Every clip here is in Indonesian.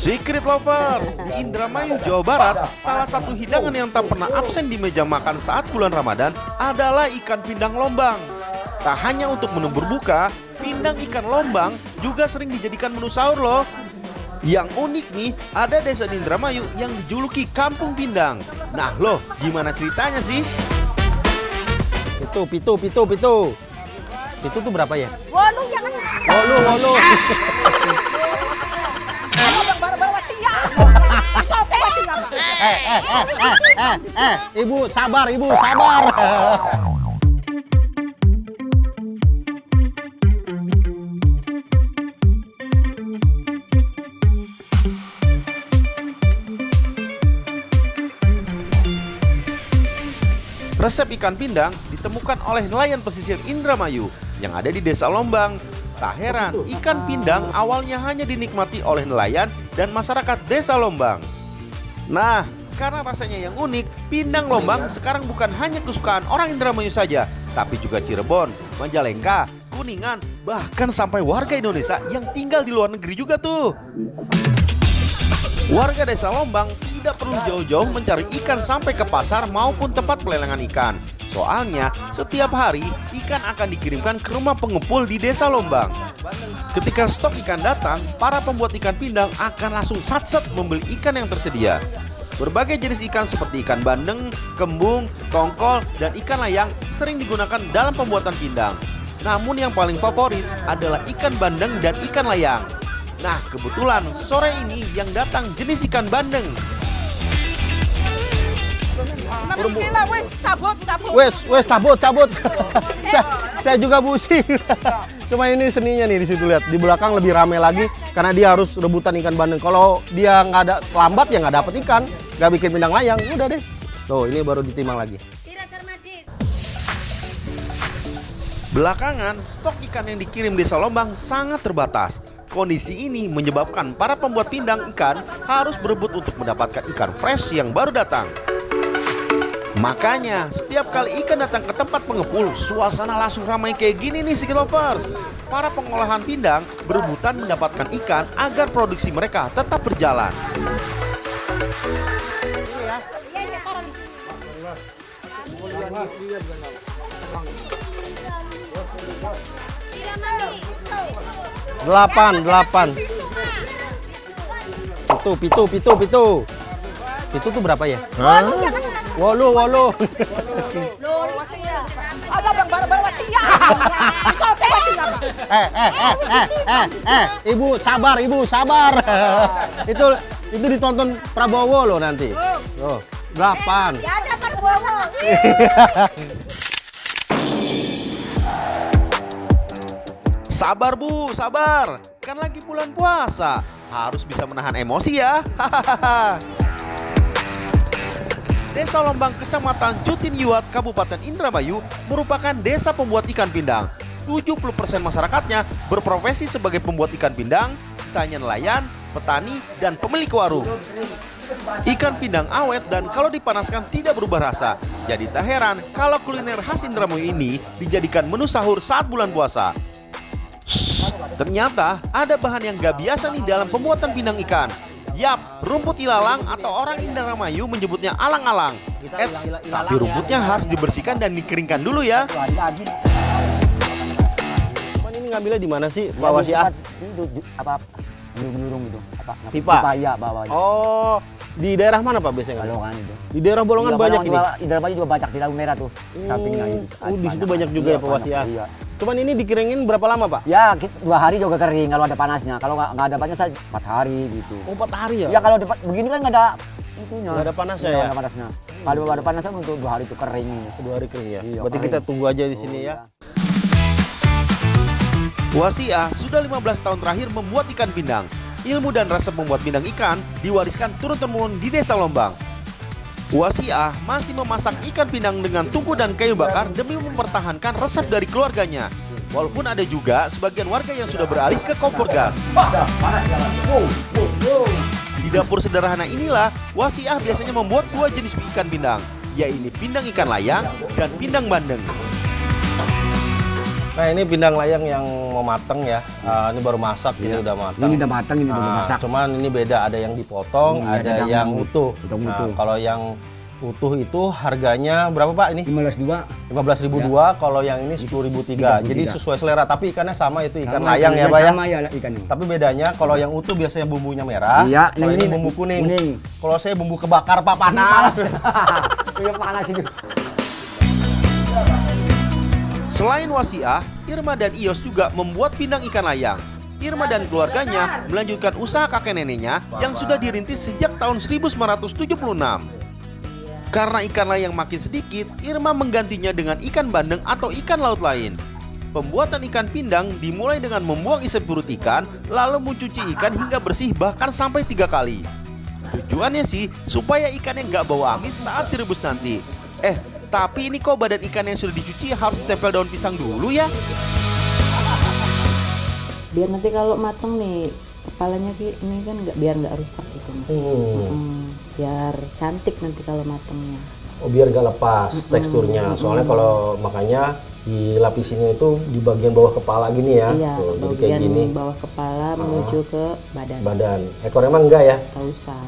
Secret Lovers, di Indramayu, Jawa Barat, salah satu hidangan yang tak pernah absen di meja makan saat bulan Ramadan adalah ikan pindang lombang. Tak hanya untuk menu berbuka, pindang ikan lombang juga sering dijadikan menu sahur loh. Yang unik nih, ada desa di Indramayu yang dijuluki Kampung Pindang. Nah loh, gimana ceritanya sih? Pitu tuh berapa ya? Wolu jangan. Wolu. Baru siap. Sote siap. Ibu sabar. Resep ikan pindang ditemukan oleh nelayan pesisir Indramayu yang ada di Desa Lombang. Tak heran, ikan pindang awalnya hanya dinikmati oleh nelayan dan masyarakat Desa Lombang. Nah, karena rasanya yang unik, pindang lombang sekarang bukan hanya kesukaan orang Indramayu saja, tapi juga Cirebon, Majalengka, Kuningan, bahkan sampai warga Indonesia yang tinggal di luar negeri juga tuh. Warga Desa Lombang tidak perlu jauh-jauh mencari ikan sampai ke pasar maupun tempat pelelangan ikan. Soalnya setiap hari ikan akan dikirimkan ke rumah pengepul di Desa Lombang. Ketika stok ikan datang, para pembuat ikan pindang akan langsung satset membeli ikan yang tersedia. Berbagai jenis ikan seperti ikan bandeng, kembung, tongkol, dan ikan layang sering digunakan dalam pembuatan pindang. Namun yang paling favorit adalah ikan bandeng dan ikan layang. Nah, kebetulan sore ini yang datang jenis ikan bandeng. Wes cabut. Saya juga pusing. Cuma ini seninya nih di situ, lihat di belakang lebih ramai lagi karena dia harus rebutan ikan bandeng. Kalau dia nggak ada lambat ya nggak dapet ikan, nggak bikin pindang layang. Udah deh. Tuh ini baru ditimbang lagi. Belakangan, stok ikan yang dikirim Desa Lombang sangat terbatas. Kondisi ini menyebabkan para pembuat pindang ikan harus berebut untuk mendapatkan ikan fresh yang baru datang. Makanya, setiap kali ikan datang ke tempat pengepul, suasana langsung ramai kayak gini nih Secret Lovers. Para pengolahan pindang berebutan mendapatkan ikan agar produksi mereka tetap berjalan. Delapan. Pitu tuh berapa ya? Wolu. Baru siap. Sote siap. Ibu sabar. Itu ditonton Prabowo loh nanti. Oh, 8. Ya ada kan bowo. Sabar Bu, sabar. Kan lagi bulan puasa. Harus bisa menahan emosi ya. Desa Lombang, Kecamatan Cutinyuat, Kabupaten Indramayu merupakan desa pembuat ikan pindang. 70% masyarakatnya berprofesi sebagai pembuat ikan pindang, sisanya nelayan, petani, dan pemilik warung. Ikan pindang awet dan kalau dipanaskan tidak berubah rasa. Jadi tak heran kalau kuliner khas Indramayu ini dijadikan menu sahur saat bulan puasa. Ternyata ada bahan yang gak biasa nih dalam pembuatan pindang ikan. Yap, rumput ilalang atau orang Indramayu menyebutnya alang-alang. Tapi rumputnya harus dibersihkan dan dikeringkan dulu ya. Ini ngambilnya di mana sih, Pak Wasiah? Apa burung itu? Pipa ya bawahnya. Oh, di daerah mana Pak biasanya? Bolongan itu. Di daerah Bolongan banyak nih. Indramayu juga banyak di Lampu Merah tuh. Sampingnya itu. Di situ banyak juga ya Pak Wasiah. Iya. Cuman ini dikeringin berapa lama Pak? Ya 2 hari juga kering kalau ada panasnya. Kalau nggak ada panasnya 4 hari gitu. Oh, 4 hari ya? Ya kalau begini kan nggak ada itunya. Nggak ada panasnya Nggak ya? ada panasnya. Kalau ada panasnya untuk 2 hari itu kering. 2 hari kering ya? Iya, Berarti kering. kita tunggu aja di sini ya. Wasiah sudah 15 tahun terakhir membuat ikan pindang. Ilmu dan resep membuat pindang ikan diwariskan turun-temurun di Desa Lombang. Wasiah masih memasak ikan pindang dengan tungku dan kayu bakar demi mempertahankan resep dari keluarganya. Walaupun ada juga sebagian warga yang sudah beralih ke kompor gas. Di dapur sederhana inilah Wasiah biasanya membuat 2 jenis ikan pindang, yaitu pindang ikan layang dan pindang bandeng. Nah ini pindang layang yang mau mateng ya. Ini baru masak, ini udah matang. Ini udah matang, ini udah masak. Cuman ini beda, ada yang dipotong, ada yang utuh. Utuh. Kalau yang utuh itu harganya berapa Pak ini? 15.200. 15.002, kalau yang ini 10.003. Jadi sesuai selera, tapi ikannya sama itu ikan layang ya Pak ya? Sama ya ikannya. Tapi bedanya kalau yang utuh biasanya bumbunya merah, Iya, kalau ini bumbu kuning. Kalau saya bumbu kebakar Pak, panas. Iya panas ini. Selain Wasiah, Irma dan Ios juga membuat pindang ikan layang. Irma dan keluarganya melanjutkan usaha kakek neneknya yang sudah dirintis sejak tahun 1976. Karena ikan layang makin sedikit, Irma menggantinya dengan ikan bandeng atau ikan laut lain. Pembuatan ikan pindang dimulai dengan membuang isi perut ikan, lalu mencuci ikan hingga bersih bahkan sampai 3 kali. Tujuannya sih supaya ikannya nggak bau amis saat direbus nanti. Tapi ini kok badan ikan yang sudah dicuci harus ditempel daun pisang dulu ya? Biar nanti kalau matang nih kepalanya ini kan biar nggak rusak gitu Mas. Biar cantik nanti kalau matangnya. Oh biar gak lepas teksturnya. Soalnya kalau makanya dilapisinnya itu di bagian bawah kepala gini ya. Iya, tuh, jadi kayak bagian gini. bawah kepala menuju ke badan. Badan. Ekor emang enggak ya? Tak usah.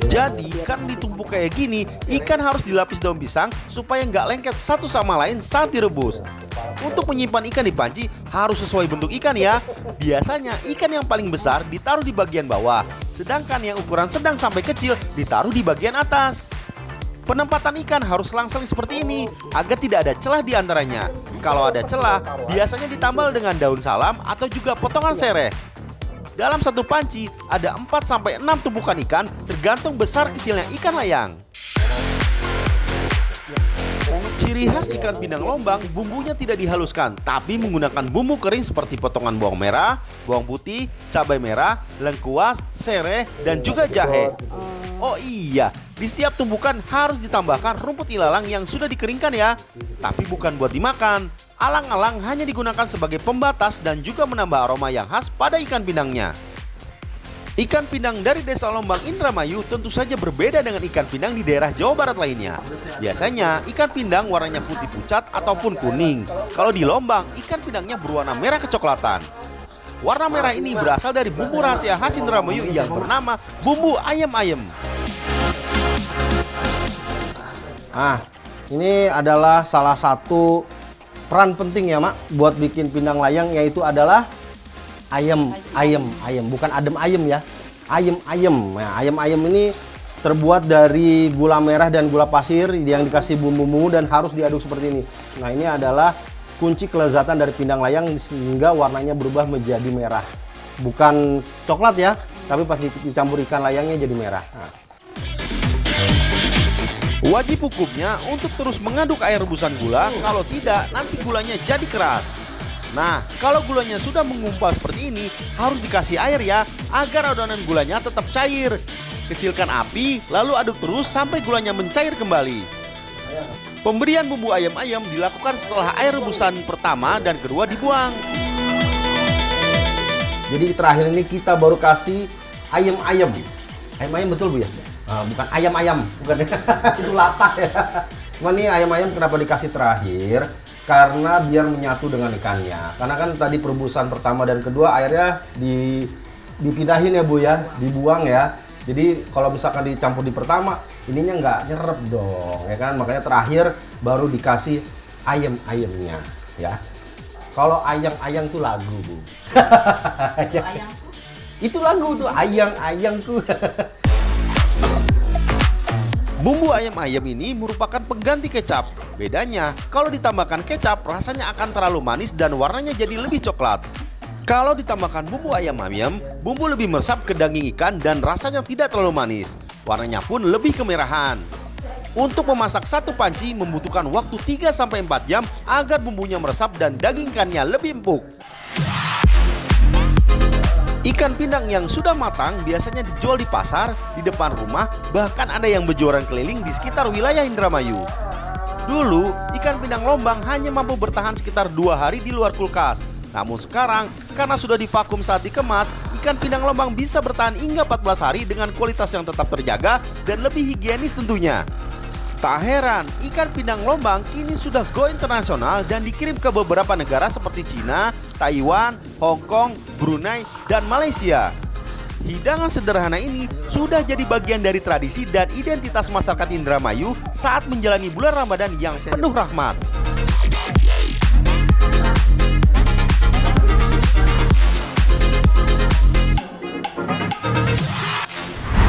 Jadi kan ditumpuk kayak gini, ikan harus dilapis daun pisang supaya nggak lengket satu sama lain saat direbus. Untuk menyimpan ikan di panci harus sesuai bentuk ikan ya. Biasanya ikan yang paling besar ditaruh di bagian bawah, sedangkan yang ukuran sedang sampai kecil ditaruh di bagian atas. Penempatan ikan harus selang-seling seperti ini agar tidak ada celah di antaranya. Kalau ada celah, biasanya ditambal dengan daun salam atau juga potongan sereh. Dalam satu panci ada 4-6 tumpukan ikan tergantung besar kecilnya ikan layang. Ciri khas ikan pindang lombang, bumbunya tidak dihaluskan, tapi menggunakan bumbu kering seperti potongan bawang merah, bawang putih, cabai merah, lengkuas, sereh, dan juga jahe. Oh iya, di setiap tumpukan harus ditambahkan rumput ilalang yang sudah dikeringkan ya. Tapi bukan buat dimakan. Alang-alang hanya digunakan sebagai pembatas dan juga menambah aroma yang khas pada ikan pindangnya. Ikan pindang dari Desa Lombang Indramayu tentu saja berbeda dengan ikan pindang di daerah Jawa Barat lainnya. Biasanya ikan pindang warnanya putih pucat ataupun kuning. Kalau di Lombang, ikan pindangnya berwarna merah kecoklatan. Warna merah ini berasal dari bumbu rahasia khas Indramayu yang bernama bumbu ayam-ayam. Nah, ini adalah salah satu peran penting ya Mak buat bikin pindang layang, yaitu adalah ayam, bukan adem ayam ya, ayam. Nah, ayam ini terbuat dari gula merah dan gula pasir yang dikasih bumbu-bumbu dan harus diaduk seperti ini. Nah, ini adalah kunci kelezatan dari pindang layang sehingga warnanya berubah menjadi merah. Bukan coklat ya, tapi pas dicampur ikan layangnya jadi merah. Nah. Wajib hukumnya untuk terus mengaduk air rebusan gula, kalau tidak nanti gulanya jadi keras. Nah, kalau gulanya sudah mengumpal seperti ini, harus dikasih air ya, agar adonan gulanya tetap cair. Kecilkan api, lalu aduk terus sampai gulanya mencair kembali. Pemberian bumbu ayam-ayam dilakukan setelah air rebusan pertama dan kedua dibuang. Jadi terakhir ini kita baru kasih ayam-ayam. Ayam-ayam betul Bu ya? Bukan ayam-ayam, bukan itu latah ya. Cuman ini ayam-ayam kenapa dikasih terakhir? Karena biar menyatu dengan ikannya. Karena kan tadi perebusan pertama dan kedua airnya dipindahin ya Bu ya, dibuang ya. Jadi kalau misalkan dicampur di pertama, ininya nggak nyerep dong, ya kan? Makanya terakhir baru dikasih ayam-ayamnya ya. Kalau ayang-ayang tuh lagu Bu. Itu lagu tuh ayang-ayangku. Bumbu ayam-ayam ini merupakan pengganti kecap. Bedanya, kalau ditambahkan kecap rasanya akan terlalu manis dan warnanya jadi lebih coklat. Kalau ditambahkan bumbu ayam-ayam, bumbu lebih meresap ke daging ikan dan rasanya tidak terlalu manis. Warnanya pun lebih kemerahan. Untuk memasak satu panci membutuhkan waktu 3-4 jam agar bumbunya meresap dan daging ikannya lebih empuk. Ikan pindang yang sudah matang biasanya dijual di pasar, di depan rumah, bahkan ada yang berjualan keliling di sekitar wilayah Indramayu. Dulu, ikan pindang lombang hanya mampu bertahan sekitar 2 hari di luar kulkas. Namun sekarang, karena sudah divakum saat dikemas, ikan pindang lombang bisa bertahan hingga 14 hari dengan kualitas yang tetap terjaga dan lebih higienis tentunya. Tak heran, ikan pindang lombang kini sudah go internasional dan dikirim ke beberapa negara seperti Cina, Taiwan, Hong Kong, Brunei, dan Malaysia. Hidangan sederhana ini sudah jadi bagian dari tradisi dan identitas masyarakat Indramayu saat menjalani bulan Ramadan yang penuh rahmat.